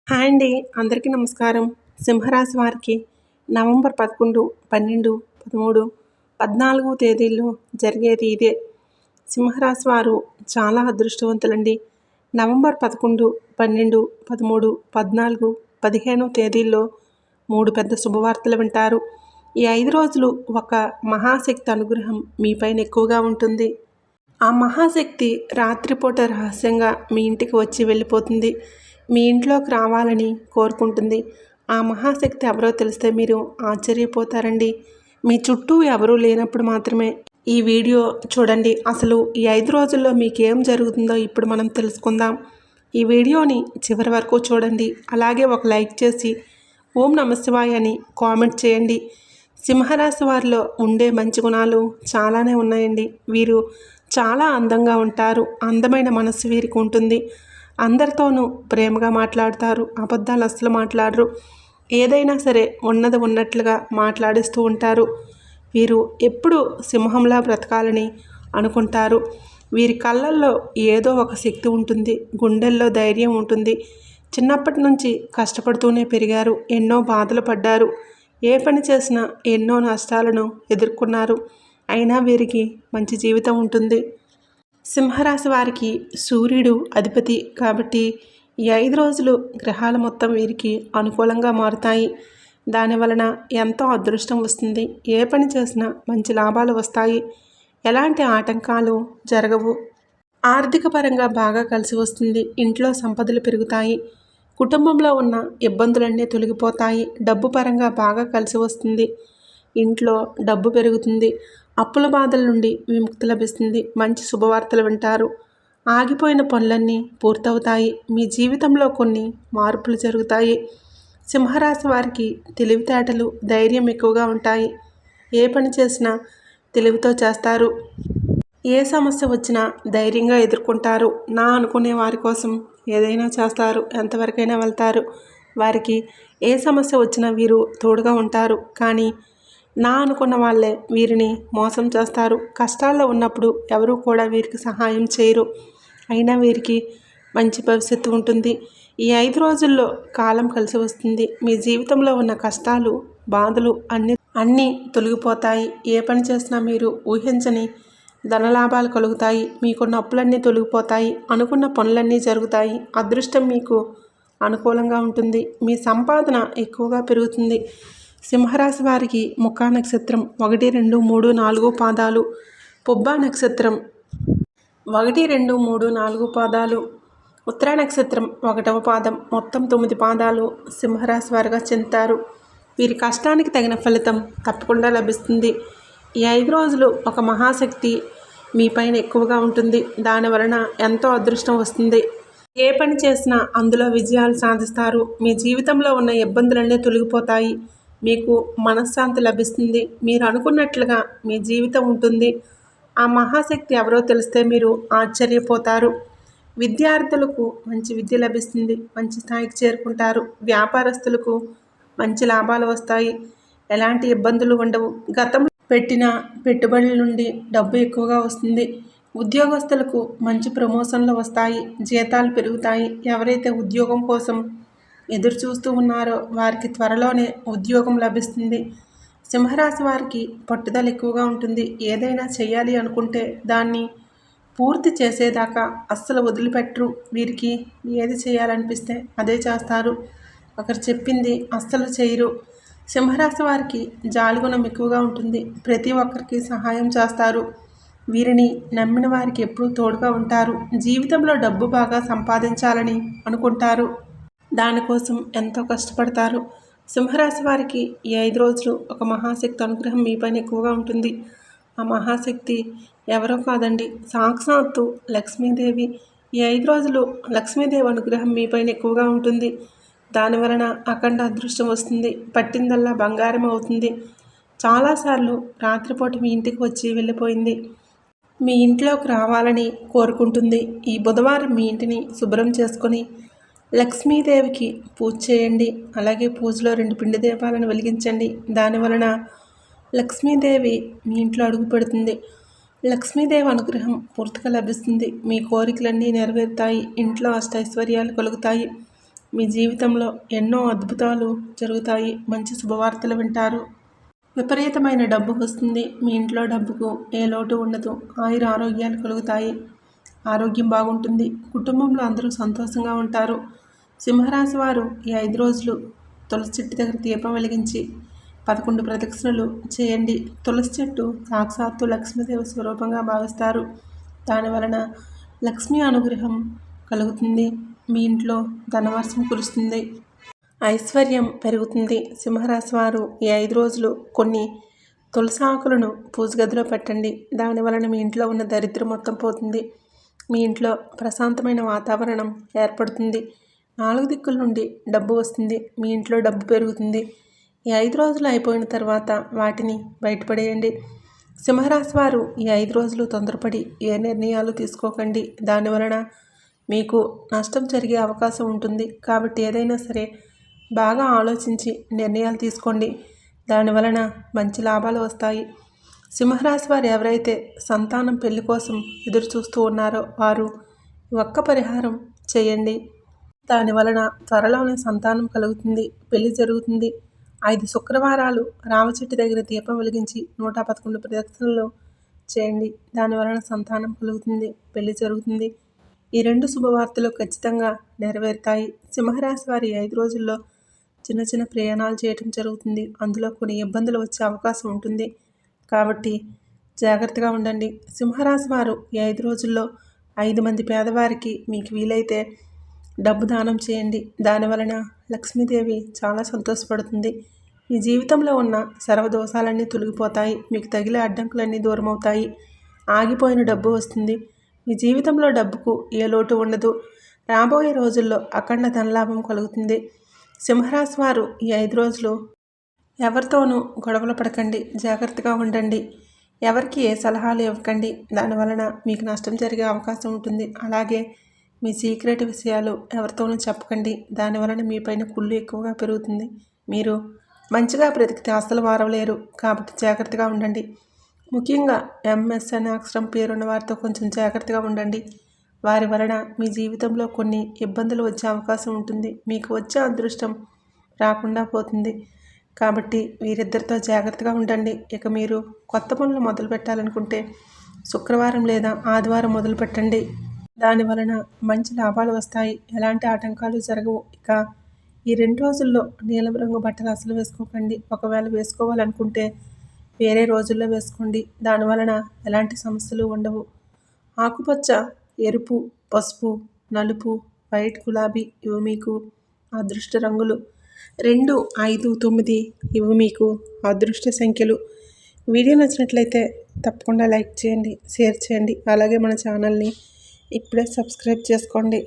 Hi అండి. అందరికీ నమస్కారం. సింహరాశి వారికి నవంబర్ 11, 12, 13, 14 తేదీల్లో జరిగేది ఇదే. సింహరాశి వారు చాలా అదృష్టవంతులండి. నవంబర్ 11, 12, 13, 14, 15 తేదీల్లో 3 పెద్ద శుభవార్తలు వింటారు. ఈ 5 రోజులు ఒక మహాశక్తి అనుగ్రహం మీపైన ఎక్కువగా ఉంటుంది. ఆ మహాశక్తి రాత్రిపూట రహస్యంగా మీ ఇంటికి వచ్చి వెళ్ళిపోతుంది. మీ ఇంట్లోకి రావాలని కోరుకుంటుంది. ఆ మహాశక్తి ఎవరో తెలిస్తే మీరు ఆశ్చర్యపోతారండి. మీ చుట్టూ ఎవరూ లేనప్పుడు మాత్రమే ఈ వీడియో చూడండి. అసలు ఈ 5 రోజుల్లో మీకేం జరుగుతుందో ఇప్పుడు మనం తెలుసుకుందాం. ఈ వీడియోని చివరి వరకు చూడండి. అలాగే ఒక లైక్ చేసి ఓం నమశివాయ అని కామెంట్ చేయండి. సింహరాశి వారిలో ఉండే మంచి గుణాలు చాలానే ఉన్నాయండి. వీరు చాలా అందంగా ఉంటారు. అందమైన మనసు వీరికి ఉంటుంది. అందరితోనూ ప్రేమగా మాట్లాడతారు. అబద్ధాలు అస్సలు మాట్లాడరు. ఏదైనా సరే ఉన్నది ఉన్నట్లుగా మాట్లాడిస్తూ ఉంటారు. వీరు ఎప్పుడూ సింహంలా బ్రతకాలని అనుకుంటారు. వీరి కళ్ళల్లో ఏదో ఒక శక్తి ఉంటుంది. గుండెల్లో ధైర్యం ఉంటుంది. చిన్నప్పటి నుంచి కష్టపడుతూనే పెరిగారు. ఎన్నో బాధలు పడ్డారు. ఏ పని చేసినా ఎన్నో నష్టాలను ఎదుర్కొన్నారు. అయినా వీరికి మంచి జీవితం ఉంటుంది. సింహరాశి వారికి సూర్యుడు అధిపతి కాబట్టి ఈ 5 రోజులు గ్రహాలు మొత్తం వీరికి అనుకూలంగా మారుతాయి. దానివలన ఎంతో అదృష్టం వస్తుంది. ఏ పని చేసినా మంచి లాభాలు వస్తాయి. ఎలాంటి ఆటంకాలు జరగవు. ఆర్థిక పరంగా బాగా కలిసి వస్తుంది. ఇంట్లో సంపదలు పెరుగుతాయి. కుటుంబంలో ఉన్న ఇబ్బందులన్నీ తొలగిపోతాయి. డబ్బు పరంగా బాగా కలిసి వస్తుంది. ఇంట్లో డబ్బు పెరుగుతుంది. అప్పుల బాధల నుండి విముక్తి లభిస్తుంది. మంచి శుభవార్తలు వింటారు. ఆగిపోయిన పనులన్నీ పూర్తవుతాయి. మీ జీవితంలో కొన్ని మార్పులు జరుగుతాయి. సింహరాశి వారికి తెలివితేటలు, ధైర్యం ఎక్కువగా ఉంటాయి. ఏ పని చేసినా తెలివితో చేస్తారు. ఏ సమస్య వచ్చినా ధైర్యంగా ఎదుర్కొంటారు. నా అనుకునే వారి కోసం ఏదైనా చేస్తారు. ఎంతవరకైనా వెళ్తారు. వారికి ఏ సమస్య వచ్చినా వీరు తోడుగా ఉంటారు. కానీ నా అనుకున్న వాళ్ళే వీరిని మోసం చేస్తారు. కష్టాల్లో ఉన్నప్పుడు ఎవరూ కూడా వీరికి సహాయం చేయరు. అయినా వీరికి మంచి భవిష్యత్తు ఉంటుంది. ఈ 5 రోజుల్లో కాలం కలిసి వస్తుంది. మీ జీవితంలో ఉన్న కష్టాలు, బాధలు అన్నీ తొలగిపోతాయి. ఏ పని చేసినా మీరు ఊహించని ధనలాభాలు కలుగుతాయి. మీకున్న అప్పులన్నీ తొలగిపోతాయి. అనుకున్న పనులన్నీ జరుగుతాయి. అదృష్టం మీకు అనుకూలంగా ఉంటుంది. మీ సంపాదన ఎక్కువగా పెరుగుతుంది. సింహరాశి వారికి ముఖా నక్షత్రం 1, 2, 3, 4 పాదాలు, పుబ్బా నక్షత్రం 1, 2, 3, 4 పాదాలు, ఉత్తరా నక్షత్రం 1వ పాదం, మొత్తం 9 పాదాలు సింహరాశి వారిగా చెందుతారు. వీరి కష్టానికి తగిన ఫలితం తప్పకుండా లభిస్తుంది. ఈ 5 రోజులు ఒక మహాశక్తి మీ పైన ఎక్కువగా ఉంటుంది. దానివలన ఎంతో అదృష్టం వస్తుంది. ఏ పని చేసినా అందులో విజయాలు సాధిస్తారు. మీ జీవితంలో ఉన్న ఇబ్బందులన్నీ తొలగిపోతాయి. మీకు మనశ్శాంతి లభిస్తుంది. మీరు అనుకున్నట్లుగా మీ జీవితం ఉంటుంది. ఆ మహాశక్తి ఎవరో తెలిస్తే మీరు ఆశ్చర్యపోతారు. విద్యార్థులకు మంచి విద్య లభిస్తుంది. మంచి స్థాయికి చేరుకుంటారు. వ్యాపారస్తులకు మంచి లాభాలు వస్తాయి. ఎలాంటి ఇబ్బందులు ఉండవు. గతంలో పెట్టిన పెట్టుబడుల నుండి డబ్బు ఎక్కువగా వస్తుంది. ఉద్యోగస్తులకు మంచి ప్రమోషన్లు వస్తాయి. జీతాలు పెరుగుతాయి. ఎవరైతే ఉద్యోగం కోసం ఎదురు చూస్తూ ఉన్నారో వారికి త్వరలోనే ఉద్యోగం లభిస్తుంది. సింహరాశి వారికి పట్టుదల ఎక్కువగా ఉంటుంది. ఏదైనా చేయాలి అనుకుంటే దాన్ని పూర్తి చేసేదాకా అస్సలు వదిలిపెట్టరు. వీరికి ఏది చేయాలనిపిస్తే అదే చేస్తారు. ఒకరు చెప్పింది అస్సలు చేయరు. సింహరాశి వారికి జాలిగుణం ఎక్కువగా ఉంటుంది. ప్రతి ఒక్కరికి సహాయం చేస్తారు. వీరిని నమ్మిన వారికి ఎప్పుడూ తోడుగా ఉంటారు. జీవితంలో డబ్బు బాగా సంపాదించాలని అనుకుంటారు. దానికోసం ఎంతో కష్టపడతారు. సింహరాశి వారికి ఈ 5 రోజులు ఒక మహాశక్తి అనుగ్రహం మీ పైన ఎక్కువగా ఉంటుంది. ఆ మహాశక్తి ఎవరో కాదండి, సాక్షాత్తు లక్ష్మీదేవి. ఈ 5 రోజులు లక్ష్మీదేవి అనుగ్రహం మీ పైన ఎక్కువగా ఉంటుంది. దానివలన అఖండ అదృష్టం వస్తుంది. పట్టిందల్లా బంగారం అవుతుంది. చాలాసార్లు రాత్రిపూట మీ ఇంటికి వచ్చి వెళ్ళిపోయింది. మీ ఇంట్లోకి రావాలని కోరుకుంటుంది. ఈ బుధవారం మీ ఇంటిని శుభ్రం చేసుకొని లక్ష్మీదేవికి పూజ చేయండి. అలాగే పూజలో 2 పిండి దీపాలను వెలిగించండి. దానివలన లక్ష్మీదేవి మీ ఇంట్లో అడుగు పెడుతుంది. లక్ష్మీదేవి అనుగ్రహం పూర్తిగా లభిస్తుంది. మీ కోరికలన్నీ నెరవేరుతాయి. ఇంట్లో అష్టైశ్వర్యాలు కలుగుతాయి. మీ జీవితంలో ఎన్నో అద్భుతాలు జరుగుతాయి. మంచి శుభవార్తలు వింటారు. విపరీతమైన డబ్బు వస్తుంది. మీ ఇంట్లో డబ్బుకు ఏ లోటు ఉండదు. ఆయుర ఆరోగ్యాలు కలుగుతాయి. ఆరోగ్యం బాగుంటుంది. కుటుంబంలో అందరూ సంతోషంగా ఉంటారు. సింహరాశి వారు ఈ 5 రోజులు తులసి చెట్టు దగ్గర దీపం వెలిగించి 11 ప్రదక్షిణలు చేయండి. తులసి చెట్టు సాక్షాత్తు లక్ష్మీదేవి స్వరూపంగా భావిస్తారు. దానివలన లక్ష్మీ అనుగ్రహం కలుగుతుంది. మీ ఇంట్లో ధనవర్షం కురుస్తుంది. ఐశ్వర్యం పెరుగుతుంది. సింహరాశి వారు ఈ 5 రోజులు కొన్ని తులసి ఆకులను పూజ గదిలో పెట్టండి. దానివలన మీ ఇంట్లో ఉన్న దరిద్రం మొత్తం పోతుంది. మీ ఇంట్లో ప్రశాంతమైన వాతావరణం ఏర్పడుతుంది. 4 దిక్కుల నుండి డబ్బు వస్తుంది. మీ ఇంట్లో డబ్బు పెరుగుతుంది. ఈ 5 రోజులు అయిపోయిన తర్వాత వాటిని బయటపడేయండి. సింహరాశి వారు ఈ 5 రోజులు తొందరపడి ఏ నిర్ణయాలు తీసుకోకండి. దానివలన మీకు నష్టం జరిగే అవకాశం ఉంటుంది. కాబట్టి ఏదైనా సరే బాగా ఆలోచించి నిర్ణయాలు తీసుకోండి. దానివలన మంచి లాభాలు వస్తాయి. సింహరాశి వారు ఎవరైతే సంతానం పెళ్లి కోసం ఎదురు చూస్తూ ఉన్నారో వారు ఒక్క పరిహారం చేయండి. దానివలన త్వరలోనే సంతానం కలుగుతుంది. పెళ్లి జరుగుతుంది. 5 శుక్రవారాలు రామ చెట్టు దగ్గర దీపం వెలిగించి 111 ప్రదక్షిణలు చేయండి. దానివలన సంతానం కలుగుతుంది. పెళ్లి జరుగుతుంది. ఈ 2 శుభవార్తలు ఖచ్చితంగా నెరవేరుతాయి. సింహరాశి వారి 5 రోజుల్లో చిన్న చిన్న ప్రయాణాలు చేయటం జరుగుతుంది. అందులో కొన్ని ఇబ్బందులు వచ్చే అవకాశం ఉంటుంది. కాబట్టి జాగ్రత్తగా ఉండండి. సింహరాశి వారు ఈ 5 రోజుల్లో 5 మంది పేదవారికి మీకు వీలైతే డబ్బు దానం చేయండి. దానివలన లక్ష్మీదేవి చాలా సంతోషపడుతుంది. మీ జీవితంలో ఉన్న సర్వదోషాలన్నీ తొలగిపోతాయి. మీకు తగిలే అడ్డంకులన్నీ దూరమవుతాయి. ఆగిపోయిన డబ్బు వస్తుంది. మీ జీవితంలో డబ్బుకు ఏ లోటు ఉండదు. రాబోయే రోజుల్లో అఖండ ధనలాభం కలుగుతుంది. సింహరాశి వారు ఈ 5 రోజులు ఎవరితోనూ గొడవలు పడకండి. జాగ్రత్తగా ఉండండి. ఎవరికి ఏ సలహాలు ఇవ్వకండి. దానివలన మీకు నష్టం జరిగే అవకాశం ఉంటుంది. అలాగే మీ సీక్రెట్ విషయాలు ఎవరితోనూ చెప్పకండి. దానివలన మీపైన కుళ్ళు ఎక్కువగా పెరుగుతుంది. మీరు మంచిగా బ్రతికితే అస్సలు మారవలేరు. కాబట్టి జాగ్రత్తగా ఉండండి. ముఖ్యంగా ఎంఎస్ అనే అక్షరం పేరున్న వారితో కొంచెం జాగ్రత్తగా ఉండండి. వారి వలన మీ జీవితంలో కొన్ని ఇబ్బందులు వచ్చే అవకాశం ఉంటుంది. మీకు వచ్చే అదృష్టం రాకుండా పోతుంది. కాబట్టి వీరిద్దరితో జాగ్రత్తగా ఉండండి. ఇక మీరు కొత్త పనులు మొదలు పెట్టాలనుకుంటే శుక్రవారం లేదా ఆదివారం మొదలు పెట్టండి. దానివలన మంచి లాభాలు వస్తాయి. ఎలాంటి ఆటంకాలు జరగవు. ఇక ఈ 2 రోజుల్లో నీలం రంగు బట్టలు అసలు వేసుకోకండి. ఒకవేళ వేసుకోవాలనుకుంటే వేరే రోజుల్లో వేసుకోండి. దానివలన ఎలాంటి సమస్యలు ఉండవు. ఆకుపచ్చ, ఎరుపు, పసుపు, నలుపు, వైట్, గులాబీ ఇవి మీకు అదృష్ట రంగులు. 2, 5, 9 ఇవి మీకు అదృష్ట సంఖ్యలు. వీడియో నచ్చినట్లయితే తప్పకుండా లైక్ చేయండి, షేర్ చేయండి. అలాగే మన ఛానల్ని ఇప్పుడే సబ్స్క్రైబ్ చేసుకోండి.